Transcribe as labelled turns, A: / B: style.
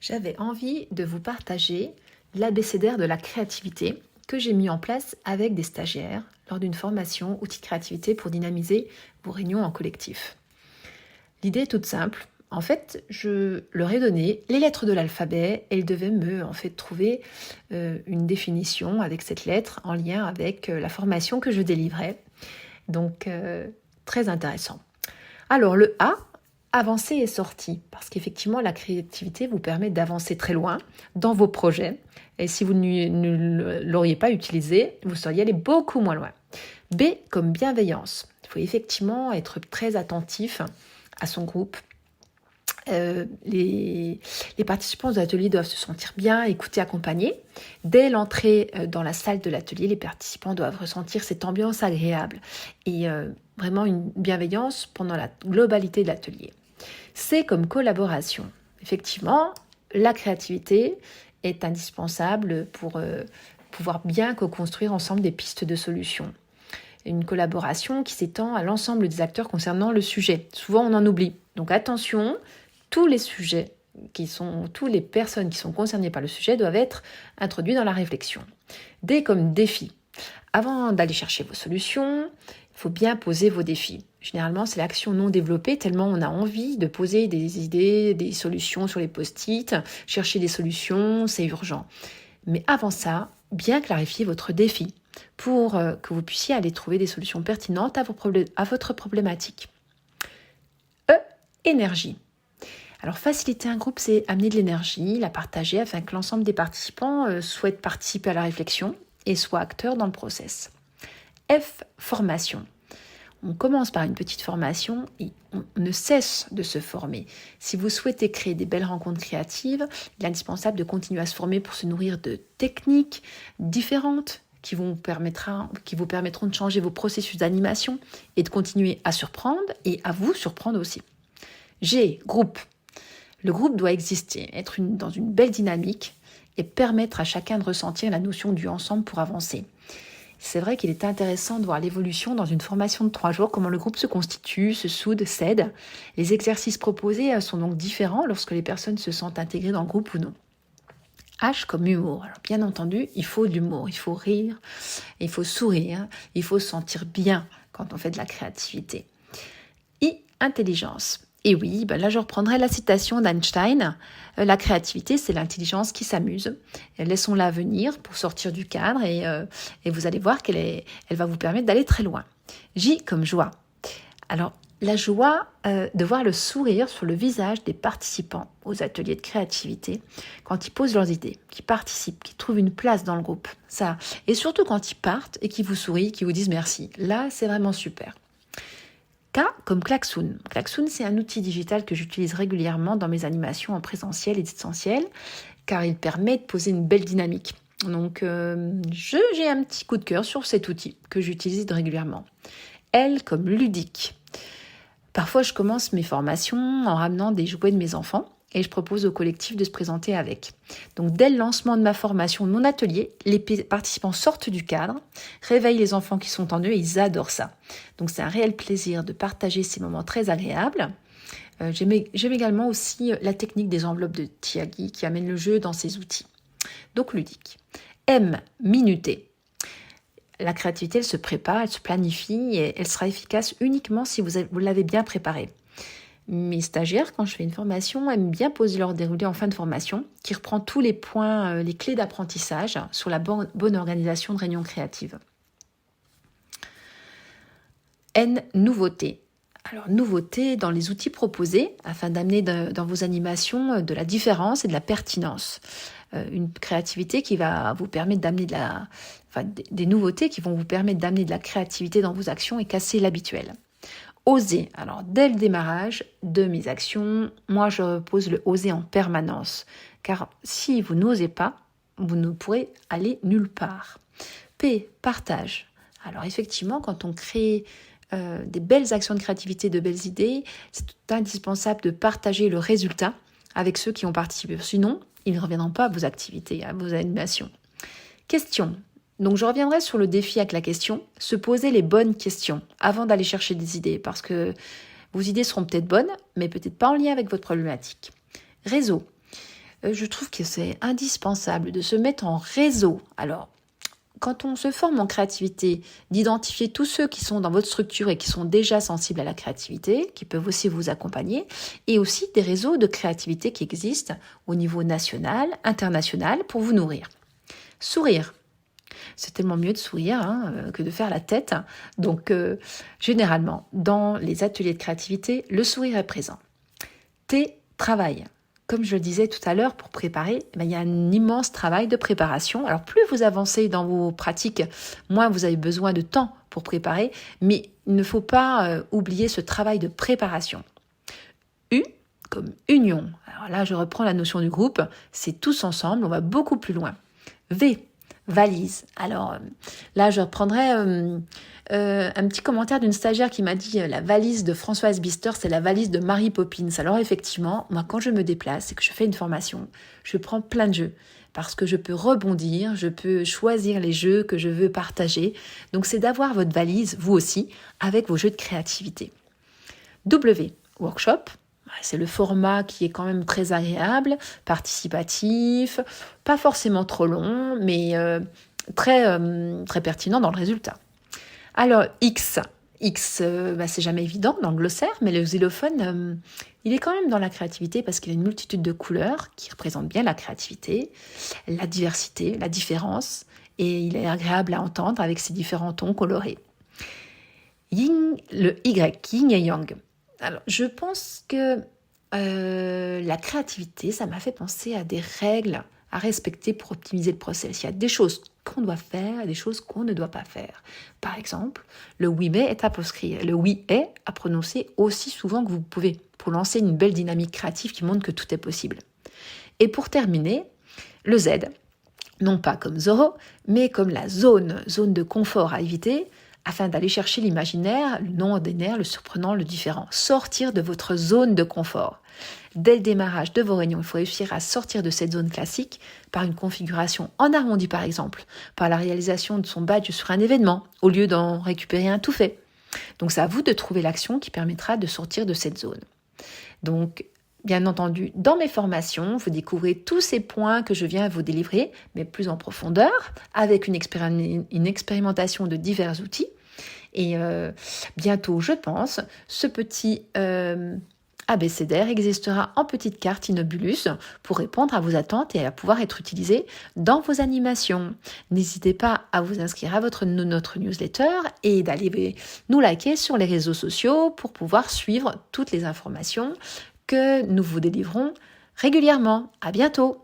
A: J'avais envie de vous partager l'abécédaire de la créativité que j'ai mis en place avec des stagiaires lors d'une formation outils créativité pour dynamiser vos réunions en collectif. L'idée est toute simple. En fait, je leur ai donné les lettres de l'alphabet et ils devaient me trouver une définition avec cette lettre en lien avec la formation que je délivrais. Donc, très intéressant. Alors, le A, avancer et sortie, parce qu'effectivement, la créativité vous permet d'avancer très loin dans vos projets. Et si vous ne l'auriez pas utilisé, vous seriez allé beaucoup moins loin. B, comme bienveillance. Il faut effectivement être très attentif à son groupe. Les participants aux ateliers doivent se sentir bien, écoutés, accompagnés. Dès l'entrée dans la salle de l'atelier, les participants doivent ressentir cette ambiance agréable et vraiment une bienveillance pendant la globalité de l'atelier. C'est comme collaboration. Effectivement, la créativité est indispensable pour pouvoir bien co-construire ensemble des pistes de solutions. Une collaboration qui s'étend à l'ensemble des acteurs concernant le sujet. Souvent, on en oublie. Donc attention, tous les sujets, toutes les personnes qui sont concernées par le sujet doivent être introduits dans la réflexion. D comme défi. Avant d'aller chercher vos solutions, il faut bien poser vos défis. Généralement, c'est l'action non développée, tellement on a envie de poser des idées, des solutions sur les post-it, chercher des solutions, c'est urgent. Mais avant ça, bien clarifier votre défi pour que vous puissiez aller trouver des solutions pertinentes à votre problématique. E, énergie. Alors, faciliter un groupe, c'est amener de l'énergie, la partager afin que l'ensemble des participants souhaitent participer à la réflexion et soient acteurs dans le process. F, formation. On commence par une petite formation et on ne cesse de se former. Si vous souhaitez créer des belles rencontres créatives, il est indispensable de continuer à se former pour se nourrir de techniques différentes qui vous permettront de changer vos processus d'animation et de continuer à surprendre et à vous surprendre aussi. G, groupe. Le groupe doit exister, être dans une belle dynamique et permettre à chacun de ressentir la notion du ensemble pour avancer. C'est vrai qu'il est intéressant de voir l'évolution dans une formation de 3 jours, comment le groupe se constitue, se soude, s'aide. Les exercices proposés sont donc différents lorsque les personnes se sentent intégrées dans le groupe ou non. H comme humour. Alors bien entendu, il faut de l'humour, il faut rire, il faut sourire, il faut se sentir bien quand on fait de la créativité. I, intelligence. Et oui, là je reprendrai la citation d'Einstein. La créativité, c'est l'intelligence qui s'amuse. Laissons-la venir pour sortir du cadre et vous allez voir qu'elle va vous permettre d'aller très loin. J comme joie. Alors, la joie de voir le sourire sur le visage des participants aux ateliers de créativité quand ils posent leurs idées, qu'ils participent, qu'ils trouvent une place dans le groupe. Ça. Et surtout quand ils partent et qu'ils vous sourient, qu'ils vous disent merci. Là, c'est vraiment super. K comme klaxoon. Klaxoon, c'est un outil digital que j'utilise régulièrement dans mes animations en présentiel et distanciel, car il permet de poser une belle dynamique. Donc, j'ai un petit coup de cœur sur cet outil que j'utilise régulièrement. L comme ludique. Parfois, je commence mes formations en ramenant des jouets de mes enfants et je propose au collectif de se présenter avec. Donc, dès le lancement de ma formation, de mon atelier, les participants sortent du cadre, réveillent les enfants qui sont en eux et ils adorent ça. Donc, c'est un réel plaisir de partager ces moments très agréables. J'aime également aussi la technique des enveloppes de Tiagi qui amène le jeu dans ses outils. Donc, ludique. M, minuter. La créativité, elle se prépare, elle se planifie et elle sera efficace uniquement si vous l'avez bien préparée. Mes stagiaires, quand je fais une formation, aiment bien poser leur déroulé en fin de formation, qui reprend tous les points, les clés d'apprentissage sur la bonne organisation de réunions créatives. N, nouveauté. Alors, nouveauté dans les outils proposés, afin d'amener dans vos animations de la différence et de la pertinence. Une créativité qui va vous permettre d'amener des nouveautés qui vont vous permettre d'amener de la créativité dans vos actions et casser l'habituel. Oser. Alors, dès le démarrage de mes actions, moi, je pose le oser en permanence. Car si vous n'osez pas, vous ne pourrez aller nulle part. P, partage. Alors, effectivement, quand on crée des belles actions de créativité, de belles idées, c'est indispensable de partager le résultat avec ceux qui ont participé. Sinon, ils ne reviendront pas à vos activités, à vos animations. Question. Donc, je reviendrai sur le défi avec la question, se poser les bonnes questions avant d'aller chercher des idées, parce que vos idées seront peut-être bonnes, mais peut-être pas en lien avec votre problématique. Réseau. je trouve que c'est indispensable de se mettre en réseau. Alors, quand on se forme en créativité, d'identifier tous ceux qui sont dans votre structure et qui sont déjà sensibles à la créativité, qui peuvent aussi vous accompagner, et aussi des réseaux de créativité qui existent au niveau national, international, pour vous nourrir. Sourire. C'est tellement mieux de sourire que de faire la tête. Donc, généralement, dans les ateliers de créativité, le sourire est présent. Travail. Comme je le disais tout à l'heure, pour préparer, il y a un immense travail de préparation. Alors, plus vous avancez dans vos pratiques, moins vous avez besoin de temps pour préparer, mais il ne faut pas oublier ce travail de préparation. U, comme union. Alors là, je reprends la notion du groupe, c'est tous ensemble, on va beaucoup plus loin. V, valise. Alors là, je reprendrai un petit commentaire d'une stagiaire qui m'a dit la valise de Françoise Bister, c'est la valise de Mary Poppins. Alors effectivement, moi quand je me déplace et que je fais une formation, je prends plein de jeux parce que je peux rebondir, je peux choisir les jeux que je veux partager. Donc c'est d'avoir votre valise, vous aussi, avec vos jeux de créativité. W, workshop. C'est le format qui est quand même très agréable, participatif, pas forcément trop long, mais très pertinent dans le résultat. Alors, X, c'est jamais évident dans le glossaire, mais le xylophone, il est quand même dans la créativité parce qu'il a une multitude de couleurs qui représentent bien la créativité, la diversité, la différence, et il est agréable à entendre avec ses différents tons colorés. Le Y, yin et yang. Alors, je pense que la créativité, ça m'a fait penser à des règles à respecter pour optimiser le process. Il y a des choses qu'on doit faire et des choses qu'on ne doit pas faire. Par exemple, le oui mais est à proscrire. Le oui est à prononcer aussi souvent que vous pouvez pour lancer une belle dynamique créative qui montre que tout est possible. Et pour terminer, le Z, non pas comme Zorro, mais comme la zone de confort à éviter, afin d'aller chercher l'imaginaire, le non ordinaire, le surprenant, le différent. Sortir de votre zone de confort. Dès le démarrage de vos réunions, il faut réussir à sortir de cette zone classique par une configuration en arrondi par exemple, par la réalisation de son badge sur un événement, au lieu d'en récupérer un tout fait. Donc c'est à vous de trouver l'action qui permettra de sortir de cette zone. Donc, bien entendu, dans mes formations, vous découvrez tous ces points que je viens vous délivrer, mais plus en profondeur, avec une expérimentation de divers outils. Et bientôt, je pense, ce petit abécédaire existera en petite carte Inobulus pour répondre à vos attentes et à pouvoir être utilisé dans vos animations. N'hésitez pas à vous inscrire à notre newsletter et d'aller nous liker sur les réseaux sociaux pour pouvoir suivre toutes les informations que nous vous délivrons régulièrement. À bientôt!